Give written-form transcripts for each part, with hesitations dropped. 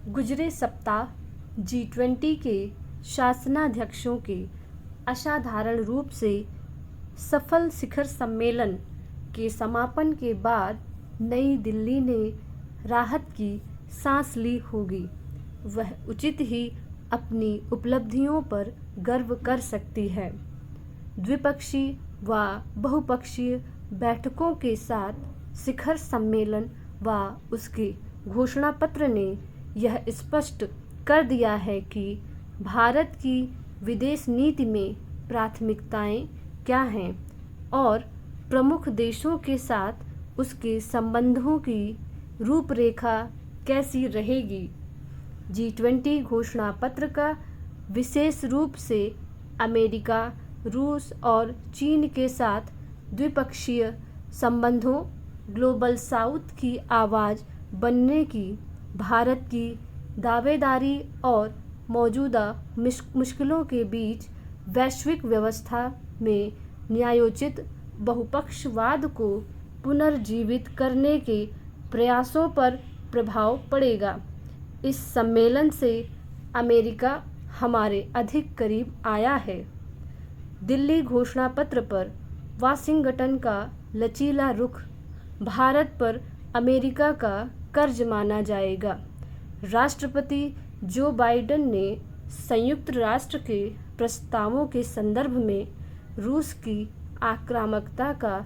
गुजरे सप्ताह G20 के शासनाध्यक्षों के असाधारण रूप से सफल शिखर सम्मेलन के समापन के बाद नई दिल्ली ने राहत की सांस ली होगी। वह उचित ही अपनी उपलब्धियों पर गर्व कर सकती है। द्विपक्षीय व बहुपक्षीय बैठकों के साथ शिखर सम्मेलन व उसके घोषणा पत्र ने यह स्पष्ट कर दिया है कि भारत की विदेश नीति में प्राथमिकताएं क्या हैं और प्रमुख देशों के साथ उसके संबंधों की रूपरेखा कैसी रहेगी। G20 घोषणा पत्र का विशेष रूप से अमेरिका, रूस और चीन के साथ द्विपक्षीय संबंधों, ग्लोबल साउथ की आवाज़ बनने की भारत की दावेदारी और मौजूदा मुश्किलों के बीच वैश्विक व्यवस्था में न्यायोचित बहुपक्षवाद को पुनर्जीवित करने के प्रयासों पर प्रभाव पड़ेगा। इस सम्मेलन से अमेरिका हमारे अधिक करीब आया है। दिल्ली घोषणा पत्र पर वाशिंगटन का लचीला रुख भारत पर अमेरिका का कर्ज माना जाएगा। राष्ट्रपति जो बाइडेन ने संयुक्त राष्ट्र के प्रस्तावों के संदर्भ में रूस की आक्रामकता का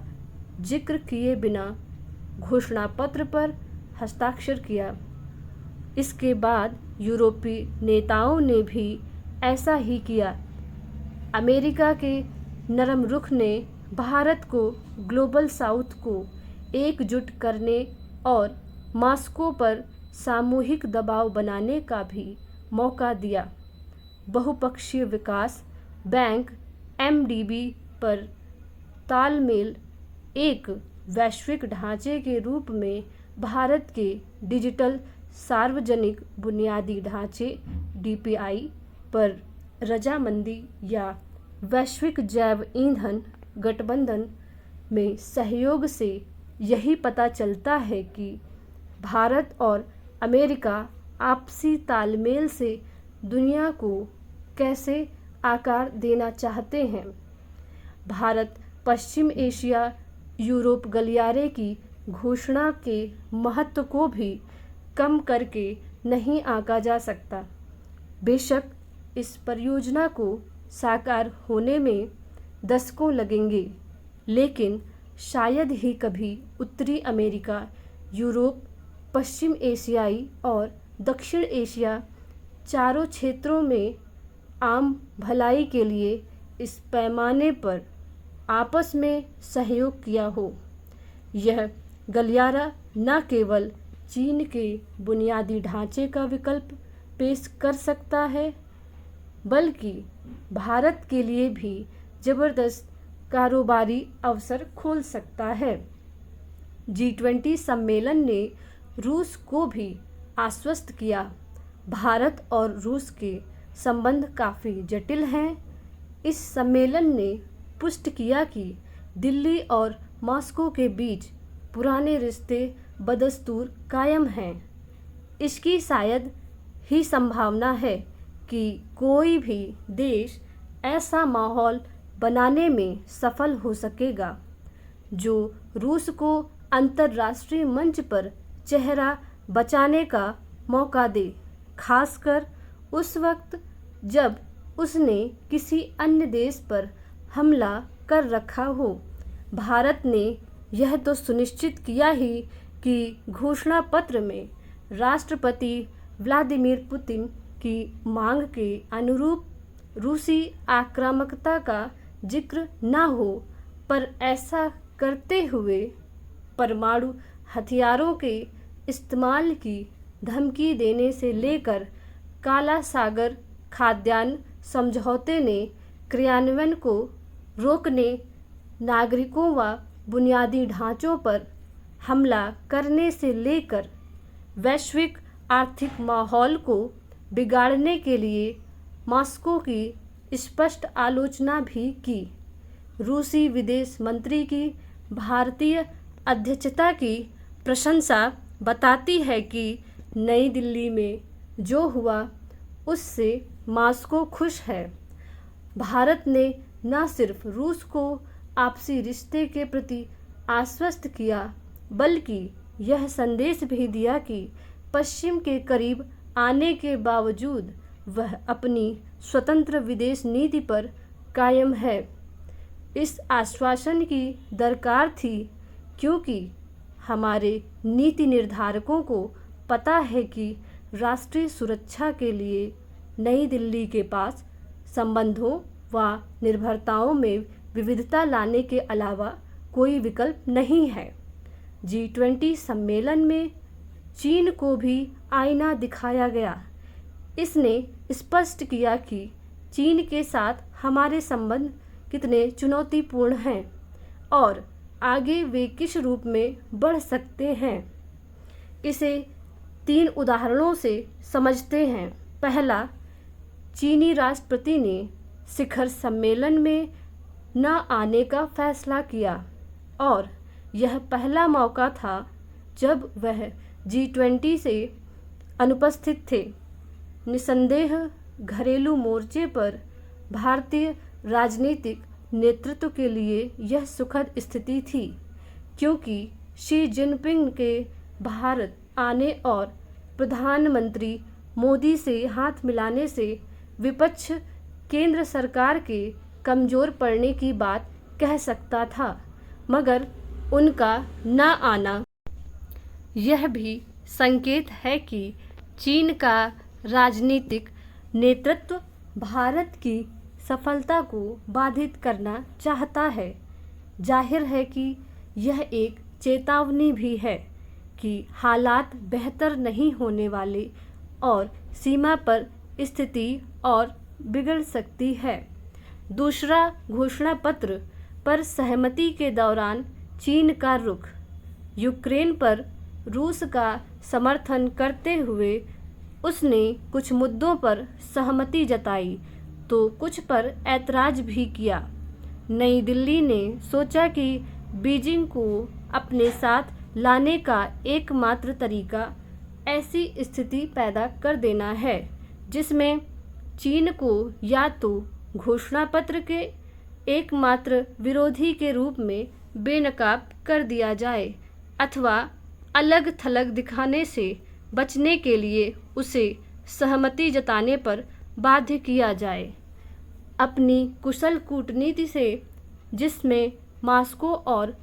जिक्र किए बिना घोषणा पत्र पर हस्ताक्षर किया। इसके बाद यूरोपीय नेताओं ने भी ऐसा ही किया। अमेरिका के नरम रुख ने भारत को ग्लोबल साउथ को एकजुट करने और मॉस्को पर सामूहिक दबाव बनाने का भी मौका दिया। बहुपक्षीय विकास बैंक MDB पर तालमेल एक वैश्विक ढांचे के रूप में भारत के डिजिटल सार्वजनिक बुनियादी ढांचे DPI पर रजामंदी या वैश्विक जैव ईंधन गठबंधन में सहयोग से यही पता चलता है कि भारत और अमेरिका आपसी तालमेल से दुनिया को कैसे आकार देना चाहते हैं। भारत पश्चिम एशिया यूरोप गलियारे की घोषणा के महत्व को भी कम करके नहीं आंका जा सकता। बेशक इस परियोजना को साकार होने में दशकों लगेंगे, लेकिन शायद ही कभी उत्तरी अमेरिका, यूरोप, पश्चिम एशियाई और दक्षिण एशिया चारों क्षेत्रों में आम भलाई के लिए इस पैमाने पर आपस में सहयोग किया हो। यह गलियारा न केवल चीन के बुनियादी ढांचे का विकल्प पेश कर सकता है, बल्कि भारत के लिए भी ज़बरदस्त कारोबारी अवसर खोल सकता है। G20 सम्मेलन ने रूस को भी आश्वस्त किया। भारत और रूस के संबंध काफ़ी जटिल हैं। इस सम्मेलन ने पुष्ट किया कि दिल्ली और मॉस्को के बीच पुराने रिश्ते बदस्तूर कायम हैं। इसकी शायद ही संभावना है कि कोई भी देश ऐसा माहौल बनाने में सफल हो सकेगा जो रूस को अंतर्राष्ट्रीय मंच पर चेहरा बचाने का मौका दे, खासकर उस वक्त जब उसने किसी अन्य देश पर हमला कर रखा हो। भारत ने यह तो सुनिश्चित किया ही कि घोषणा पत्र में राष्ट्रपति व्लादिमीर पुतिन की मांग के अनुरूप रूसी आक्रामकता का जिक्र न हो, पर ऐसा करते हुए परमाणु हथियारों के इस्तेमाल की धमकी देने से लेकर काला सागर खाद्यान्न समझौते ने क्रियान्वयन को रोकने, नागरिकों व बुनियादी ढांचों पर हमला करने से लेकर वैश्विक आर्थिक माहौल को बिगाड़ने के लिए मॉस्को की स्पष्ट आलोचना भी की। रूसी विदेश मंत्री की भारतीय अध्यक्षता की प्रशंसा बताती है कि नई दिल्ली में जो हुआ उससे मॉस्को खुश है। भारत ने न सिर्फ रूस को आपसी रिश्ते के प्रति आश्वस्त किया, बल्कि यह संदेश भी दिया कि पश्चिम के करीब आने के बावजूद वह अपनी स्वतंत्र विदेश नीति पर कायम है। इस आश्वासन की दरकार थी, क्योंकि हमारे नीति निर्धारकों को पता है कि राष्ट्रीय सुरक्षा के लिए नई दिल्ली के पास संबंधों व निर्भरताओं में विविधता लाने के अलावा कोई विकल्प नहीं है। G20 सम्मेलन में चीन को भी आईना दिखाया गया। इसने स्पष्ट किया कि चीन के साथ हमारे संबंध कितने चुनौतीपूर्ण हैं और आगे वे किस रूप में बढ़ सकते हैं। इसे 3 उदाहरणों से समझते हैं। पहला, चीनी राष्ट्रपति ने शिखर सम्मेलन में न आने का फैसला किया और यह पहला मौका था जब वह G20 से अनुपस्थित थे। निसंदेह घरेलू मोर्चे पर भारतीय राजनीतिक नेतृत्व के लिए यह सुखद स्थिति थी, क्योंकि शी जिनपिंग के भारत आने और प्रधानमंत्री मोदी से हाथ मिलाने से विपक्ष केंद्र सरकार के कमज़ोर पड़ने की बात कह सकता था, मगर उनका न आना यह भी संकेत है कि चीन का राजनीतिक नेतृत्व भारत की सफलता को बाधित करना चाहता है। जाहिर है कि यह एक चेतावनी भी है कि हालात बेहतर नहीं होने वाले और सीमा पर स्थिति और बिगड़ सकती है। दूसरा, घोषणा पत्र पर सहमति के दौरान चीन का रुख। यूक्रेन पर रूस का समर्थन करते हुए उसने कुछ मुद्दों पर सहमति जताई तो कुछ पर ऐतराज़ भी किया। नई दिल्ली ने सोचा कि बीजिंग को अपने साथ लाने का एकमात्र तरीका ऐसी स्थिति पैदा कर देना है जिसमें चीन को या तो घोषणा पत्र के एकमात्र विरोधी के रूप में बेनकाब कर दिया जाए अथवा अलग थलग दिखाने से बचने के लिए उसे सहमति जताने पर बाध्य किया जाए। अपनी कुशल कूटनीति से, जिसमें मॉस्को और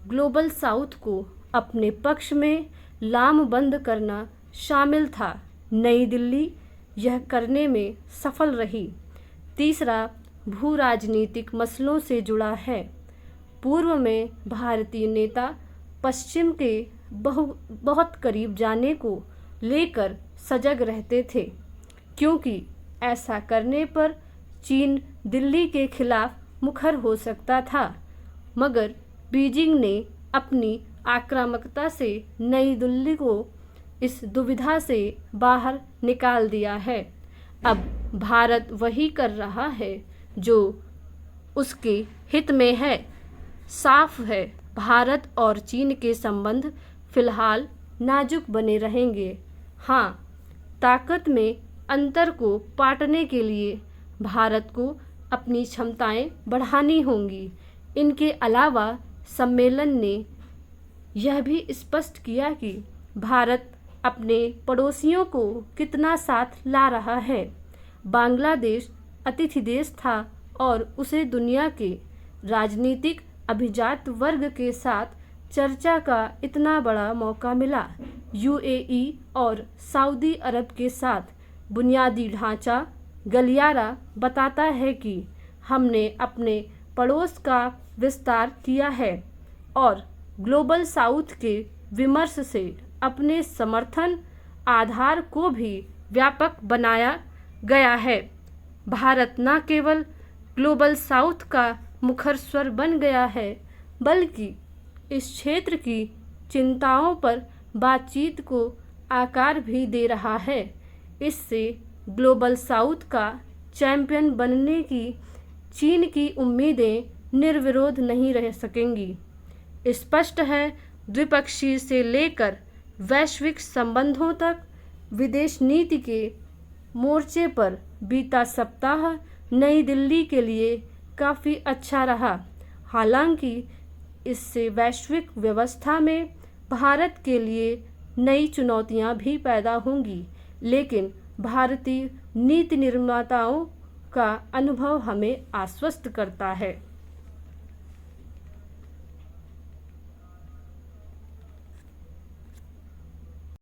ग्लोबल साउथ को अपने पक्ष में लामबंद करना शामिल था, नई दिल्ली यह करने में सफल रही। तीसरा, भू राजनीतिक मसलों से जुड़ा है। पूर्व में भारतीय नेता पश्चिम के बहुत करीब जाने को लेकर सजग रहते थे, क्योंकि ऐसा करने पर चीन दिल्ली के खिलाफ मुखर हो सकता था, मगर बीजिंग ने अपनी आक्रामकता से नई दिल्ली को इस दुविधा से बाहर निकाल दिया है। अब भारत वही कर रहा है जो उसके हित में है। साफ है, भारत और चीन के संबंध फिलहाल नाजुक बने रहेंगे। हाँ, ताकत में अंतर को पाटने के लिए भारत को अपनी क्षमताएं बढ़ानी होंगी। इनके अलावा सम्मेलन ने यह भी स्पष्ट किया कि भारत अपने पड़ोसियों को कितना साथ ला रहा है। बांग्लादेश अतिथि देश था और उसे दुनिया के राजनीतिक अभिजात वर्ग के साथ चर्चा का इतना बड़ा मौका मिला। यूएई और सऊदी अरब के साथ बुनियादी ढांचा गलियारा बताता है कि हमने अपने पड़ोस का विस्तार किया है और ग्लोबल साउथ के विमर्श से अपने समर्थन आधार को भी व्यापक बनाया गया है। भारत न केवल ग्लोबल साउथ का मुखर स्वर बन गया है, बल्कि इस क्षेत्र की चिंताओं पर बातचीत को आकार भी दे रहा है। इससे ग्लोबल साउथ का चैंपियन बनने की चीन की उम्मीदें निर्विरोध नहीं रह सकेंगी। स्पष्ट है, द्विपक्षीय से लेकर वैश्विक संबंधों तक विदेश नीति के मोर्चे पर बीता सप्ताह नई दिल्ली के लिए काफ़ी अच्छा रहा। हालांकि इससे वैश्विक व्यवस्था में भारत के लिए नई चुनौतियां भी पैदा होंगी, लेकिन भारतीय नीति निर्माताओं का अनुभव हमें आश्वस्त करता है।